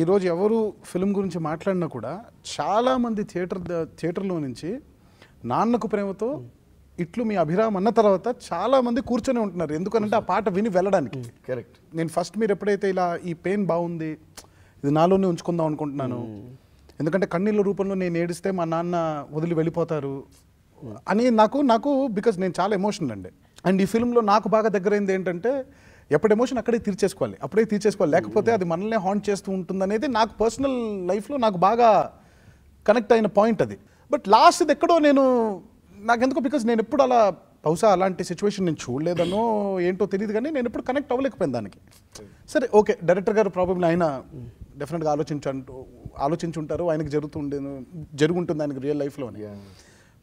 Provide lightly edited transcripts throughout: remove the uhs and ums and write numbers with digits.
ఈరోజు ఎవరు ఫిల్మ్ గురించి మాట్లాడినా కూడా చాలామంది థియేటర్లో నుంచి నాన్నకు ప్రేమతో ఇట్లు మీ అభిరామ్ అన్న తర్వాత చాలామంది కూర్చొని ఉంటున్నారు. ఎందుకంటే ఆ పాట విని వెళ్ళడానికి. కరెక్ట్. నేను ఫస్ట్ మీరు ఎప్పుడైతే ఇలా ఈ పెయిన్ బాగుంది, ఇది నాలోనే ఉంచుకుందాం అనుకుంటున్నాను, ఎందుకంటే కన్నీళ్ళ రూపంలో నేను ఏడిస్తే మా నాన్న వదిలి వెళ్ళిపోతారు అని నాకు బికాజ్ నేను చాలా ఎమోషనల్ అండి. అండ్ ఈ ఫిల్మ్లో నాకు బాగా దగ్గరైంది ఏంటంటే ఎప్పుడు ఎమోషన్ అప్పుడే తీర్చేసుకోవాలి, లేకపోతే అది మనల్నే హాంట్ చేస్తూ ఉంటుంది అనేది నాకు పర్సనల్ లైఫ్లో నాకు బాగా కనెక్ట్ అయిన పాయింట్ అది. బట్ లాస్ట్ ఇది ఎక్కడో నాకెందుకో బికాజ్ నేను ఎప్పుడు అలా బహుశా అలాంటి సిచ్యువేషన్ నేను చూడలేదనో ఏంటో తెలియదు, కానీ నేను ఎప్పుడు కనెక్ట్ అవ్వలేకపోయాను దానికి. సరే ఓకే, డైరెక్టర్ గారు ప్రాబ్లమ్ ఆయన డెఫినెట్గా ఆలోచించుంటారు, ఆయనకి జరుగుంటుంది ఆయనకి రియల్ లైఫ్లో.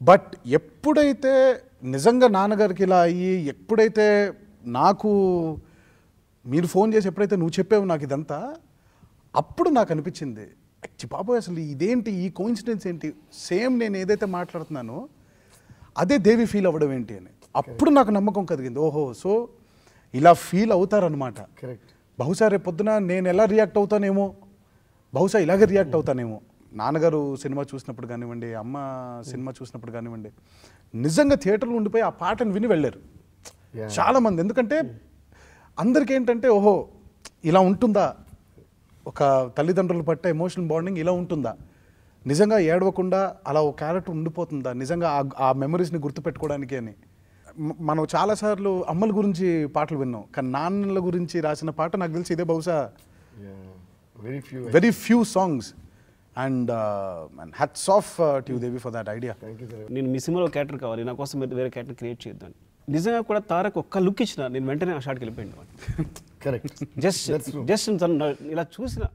బట్ ఎప్పుడైతే నిజంగా నాన్నగారికి ఇలా అయ్యి, ఎప్పుడైతే నాకు మీరు ఫోన్ చేసి ఎప్పుడైతే నువ్వు చెప్పావు నాకు ఇదంతా, అప్పుడు నాకు అనిపించింది బాబోయ్ అసలు ఇదేంటి, ఈ కోఇన్సిడెన్స్ ఏంటి, సేమ్ నేను ఏదైతే మాట్లాడుతున్నానో అదే దేవి ఫీల్ అవ్వడం ఏంటి అని. అప్పుడు నాకు నమ్మకం కలిగింది, ఓహో సో ఇలా ఫీల్ అవుతారనమాట. కరెక్ట్. బహుశా రేపు పొద్దున నేను ఎలా రియాక్ట్ అవుతానేమో, బహుశా ఇలాగే రియాక్ట్ అవుతానేమో. నాన్నగారు సినిమా చూసినప్పుడు కానివ్వండి, అమ్మ సినిమా చూసినప్పుడు కానివ్వండి, నిజంగా థియేటర్లో ఉండిపోయి ఆ పాటను విని వెళ్ళారు చాలామంది. ఎందుకంటే అందరికీ ఏంటంటే ఓహో ఇలా ఉంటుందా, ఒక తల్లిదండ్రులు పట్టే ఎమోషనల్ బాండింగ్ ఇలా ఉంటుందా, నిజంగా ఏడవకుండా అలా ఒక క్యారెక్టర్ ఉండిపోతుందా, నిజంగా ఆ మెమరీస్ని గుర్తుపెట్టుకోవడానికి అని. మనం చాలాసార్లు అమ్మల గురించి పాటలు విన్నాం, కానీ నాన్నల గురించి రాసిన పాట నాకు తెలిసి ఇదే బహుశా very few songs. And hats off to you Devi for that idea. నేను మీ సినిమాలో క్యారెక్టర్ కావాలి, నా కోసం మీరు వేరే క్యారెక్టర్ క్రియేట్ చేద్దాం. నిజంగా కూడా తారక్ ఒక్క లుక్ ఇచ్చిన నేను వెంటనే ఆ షాట్కి వెళ్ళిపోయింది. కరెక్ట్. జస్ట్ ఇలా చూసిన